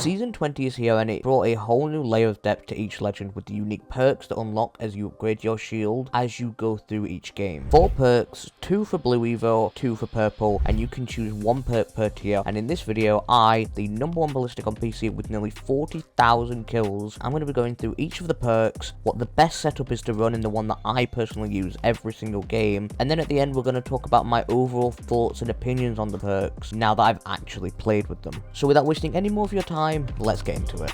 Season 20 is here and it brought a whole new layer of depth to each legend with the unique perks that unlock as you upgrade your shield as you go through each game. 4 perks, 2 for blue evo, 2 for purple, and you can choose 1 perk per tier. And in this video, I, the #1 ballistic on PC with nearly 40,000 kills, I'm going to be going through each of the perks, what the best setup is to run in the one that I personally use every single game, and then at the end we're going to talk about my overall thoughts and opinions on the perks now that I've actually played with them. So without wasting any more of your time, let's get into it.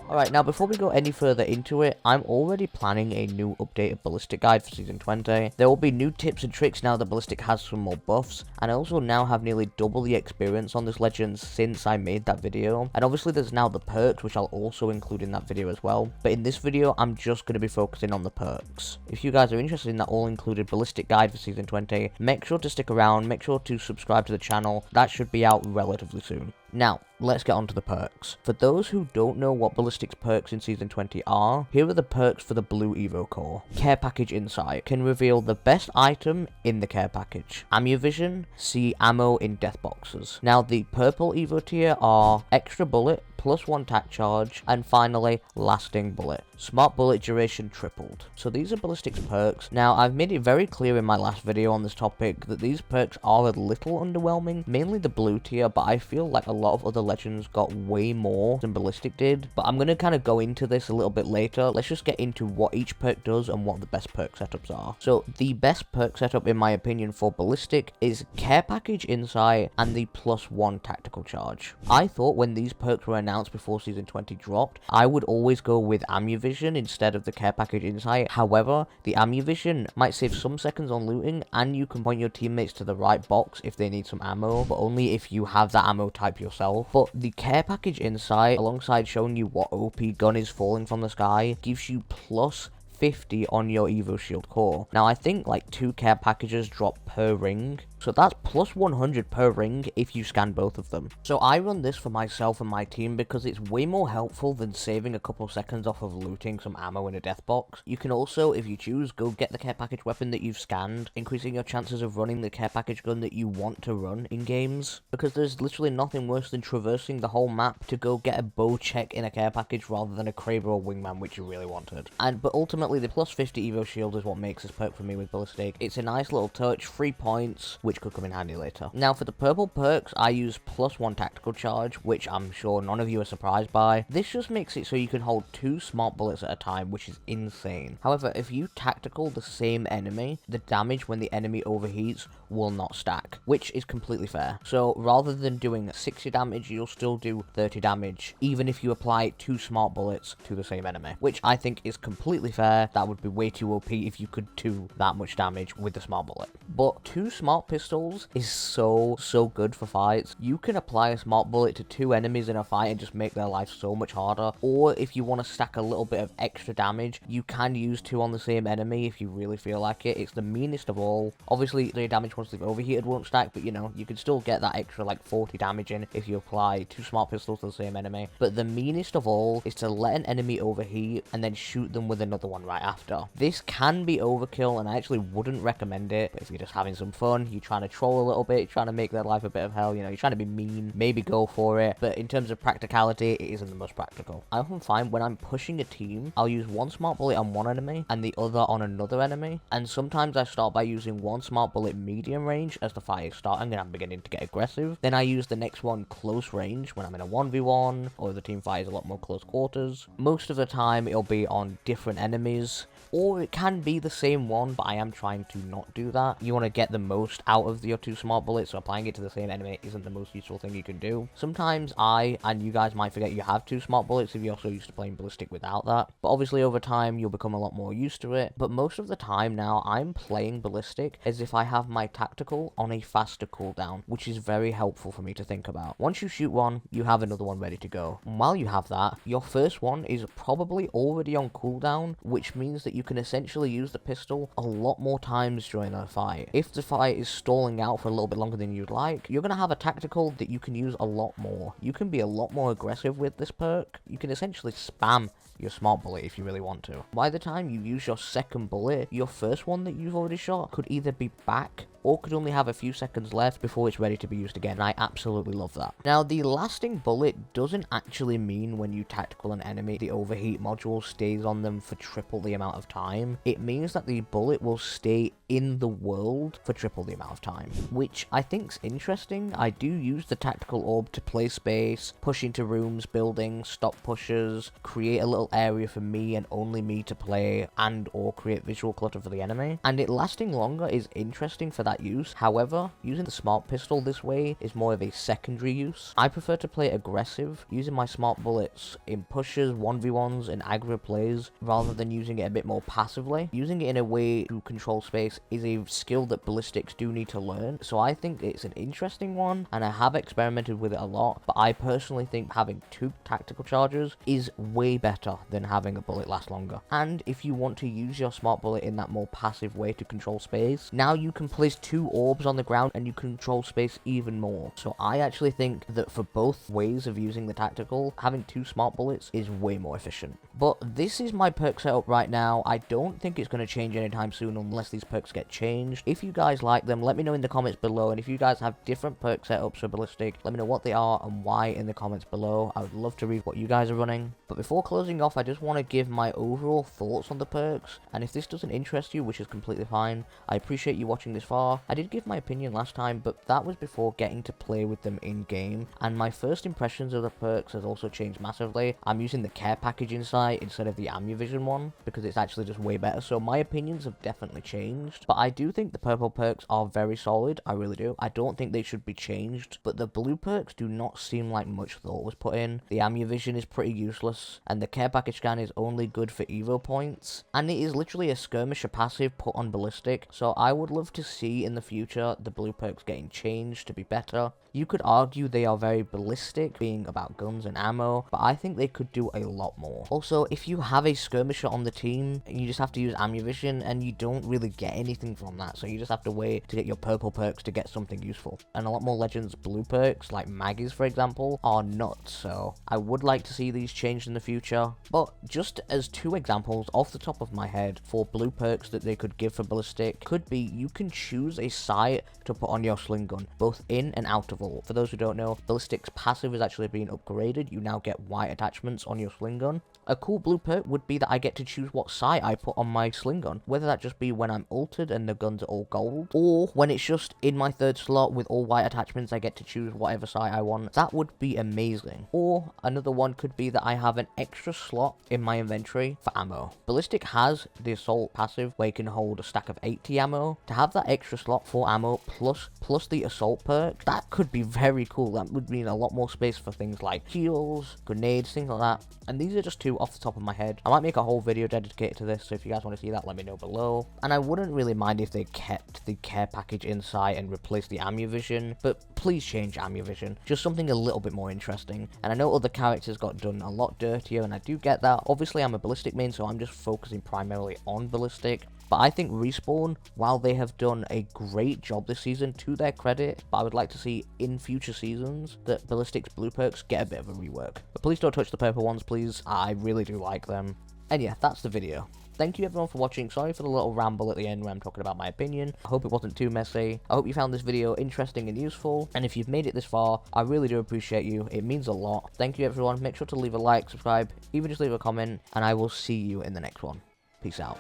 Alright, now before we go any further into it, I'm already planning a new updated Ballistic guide for Season 20. There will be new tips and tricks now that Ballistic has some more buffs, and I also now have nearly double the experience on this legend since I made that video. And obviously there's now the perks, which I'll also include in that video as well. But in this video, I'm just going to be focusing on the perks. If you guys are interested in that all-included Ballistic guide for Season 20, make sure to stick around, make sure to subscribe to the channel. That should be out relatively soon. Now, let's get on to the perks. For those who don't know what Ballistics perks in Season 20 are, here are the perks for the Blue Evo core. Care Package Insight can reveal the best item in the care package. Ammunition, see ammo in death boxes. Now, the Purple Evo tier are Extra Bullet, +1 tack charge, and finally, Lasting Bullet. Smart Bullet duration tripled. So these are Ballistics perks. Now, I've made it very clear in my last video on this topic that these perks are a little underwhelming, mainly the blue tier, but I feel like a lot of other legends got way more than Ballistic did. But I'm going to kind of go into this a little bit later. Let's just get into what each perk does and what the best perk setups are. So the best perk setup, in my opinion, for Ballistic is Care Package Insight and the +1 tactical charge. I thought when these perks were announced before Season 20 dropped, I would always go with Ammunition instead of the Care Package Insight. However, the Ammunition might save some seconds on looting, and you can point your teammates to the right box if they need some ammo, but only if you have that ammo type yourself. But the Care Package Insight, alongside showing you what OP gun is falling from the sky, gives you +50 on your Evo Shield core. Now, I think like 2 care packages drop per ring, so that's +100 per ring if you scan both of them. So I run this for myself and my team because it's way more helpful than saving a couple seconds off of looting some ammo in a death box. You can also, if you choose, go get the care package weapon that you've scanned, increasing your chances of running the care package gun that you want to run in games, because there's literally nothing worse than traversing the whole map to go get a bow check in a care package rather than a Kraber or Wingman, which you really wanted. But ultimately, the +50 Evo Shield is what makes this perk for me with Ballistic. It's a nice little touch, 3 points, which could come in handy later. Now, for the purple perks, I use +1 tactical charge, which I'm sure none of you are surprised by. This just makes it so you can hold 2 smart bullets at a time, which is insane. However, if you tactical the same enemy, the damage when the enemy overheats will not stack, which is completely fair. So rather than doing 60 damage, you'll still do 30 damage, even if you apply 2 smart bullets to the same enemy, which I think is completely fair. That would be way too OP if you could do that much damage with the smart bullet. But 2 smart pistols is so good for fights. You can apply a smart bullet to 2 enemies in a fight and just make their life so much harder. Or if you want to stack a little bit of extra damage, you can use 2 on the same enemy if you really feel like it. It's the meanest of all. Obviously, the damage once they've overheated won't stack, but you know, you can still get that extra like 40 damage in if you apply 2 smart pistols to the same enemy. But the meanest of all is to let an enemy overheat and then shoot them with another one right after. This can be overkill, and I actually wouldn't recommend it. But if you're just having some fun, you're trying to troll a little bit, trying to make their life a bit of hell, you know, you're trying to be mean, maybe go for it. But in terms of practicality, it isn't the most practical. I often find when I'm pushing a team, I'll use 1 smart bullet on one enemy and the other on another enemy. And sometimes I start by using 1 smart bullet medium range as the fight is starting and I'm beginning to get aggressive. Then I use the next one close range when I'm in a 1v1 or the team fight is a lot more close quarters. Most of the time, it'll be on different enemies, or it can be the same one, but I am trying to not do that. You want to get the most out of your 2 smart bullets, so applying it to the same enemy isn't the most useful thing you can do. Sometimes I, and you guys might forget you have 2 smart bullets if you're also used to playing Ballistic without that, but obviously over time you'll become a lot more used to it. But most of the time now, I'm playing Ballistic as if I have my tactical on a faster cooldown, which is very helpful for me to think about. Once you shoot one, you have another one ready to go. And while you have that, your first one is probably already on cooldown, which means that you can essentially use the pistol a lot more times during a fight. If the fight is stalling out for a little bit longer than you'd like, you're going to have a tactical that you can use a lot more. You can be a lot more aggressive with this perk. You can essentially spam your smart bullet if you really want to. By the time you use your second bullet, your first one that you've already shot could either be back or could only have a few seconds left before it's ready to be used again. I absolutely love that. Now, the lasting bullet doesn't actually mean when you tactical an enemy, the overheat module stays on them for triple the amount of time. It means that the bullet will stay in the world for triple the amount of time, which I think's interesting. I do use the tactical orb to play space, push into rooms, buildings, stop pushes, create a little area for me and only me to play, and or create visual clutter for the enemy, and it lasting longer is interesting for that use. However, using the smart pistol this way is more of a secondary use. I prefer to play aggressive, using my smart bullets in pushes, 1v1s, and aggro plays, rather than using it a bit more passively. Using it in a way to control space is a skill that Ballistics do need to learn, so I think it's an interesting one, and I have experimented with it a lot, but I personally think having 2 tactical charges is way better than having a bullet last longer. And if you want to use your smart bullet in that more passive way to control space, now you can place 2 orbs on the ground and you control space even more. So I actually think that for both ways of using the tactical, having 2 smart bullets is way more efficient. But this is my perk setup right now. I don't think it's going to change anytime soon unless these perks get changed. If you guys like them, let me know in the comments below, and if you guys have different perk setups for Ballistic, let me know what they are and why in the comments below. I would love to read what you guys are running. But before closing off, I just want to give my overall thoughts on the perks, and if this doesn't interest you, which is completely fine, I appreciate you watching this far. I did give my opinion last time, but that was before getting to play with them in game, and my first impressions of the perks has also changed massively. I'm using the care package insight instead of the Amuvision one because it's actually just way better, so my opinions have definitely changed. But I do think the purple perks are very solid, I really do. I don't think they should be changed, but the blue perks do not seem like much thought was put in. The Amuvision is pretty useless, and the care package scan is only good for evo points, and it is literally a skirmisher passive put on Ballistic, so I would love to see in the future the blue perks getting changed to be better. You could argue they are very Ballistic, being about guns and ammo, but I think they could do a lot more. Also, if you have a skirmisher on the team, you just have to use Amuvision, and you don't really get anything from that, so you just have to wait to get your purple perks to get something useful. And a lot more Legends blue perks, like Maggie's for example, are nuts, so I would like to see these changed in the future. But just as 2 examples off the top of my head for blue perks that they could give for Ballistic, could be you can choose a sight to put on your sling gun, both in and out of vault. For those who don't know, Ballistic's passive is actually being upgraded. You now get white attachments on your sling gun. A cool blue perk would be that I get to choose what sight I put on my sling gun, whether that just be when I'm ulted and the guns are all gold, or when it's just in my 3rd slot with all white attachments, I get to choose whatever sight I want. That would be amazing. Or another one could be that I have an extra slot in my inventory for ammo. Ballistic has the assault passive where you can hold a stack of 80 ammo. To have that extra slot for ammo plus the assault perk, that could be very cool. That would mean a lot more space for things like heals, grenades, things like that. And these are just 2 off the top of my head. I might make a whole video dedicated to this, so if you guys want to see that, let me know below. And I wouldn't really mind if they kept the care package insight and replaced the Amuvision, but please change Amuvision. Just something a little bit more interesting. And I know other characters got done a lot dirtier, and I do get that. Obviously, I'm a Ballistic main, so I'm just focusing primarily on Ballistic. But I think Respawn, while they have done a great job this season, to their credit, but I would like to see in future seasons that Ballistic's blue perks get a bit of a rework. But please don't touch the purple ones, please. I really do like them. And yeah, that's the video. Thank you everyone for watching. Sorry for the little ramble at the end where I'm talking about my opinion. I hope it wasn't too messy. I hope you found this video interesting and useful. And if you've made it this far, I really do appreciate you. It means a lot. Thank you everyone. Make sure to leave a like, subscribe, even just leave a comment. And I will see you in the next one. Peace out.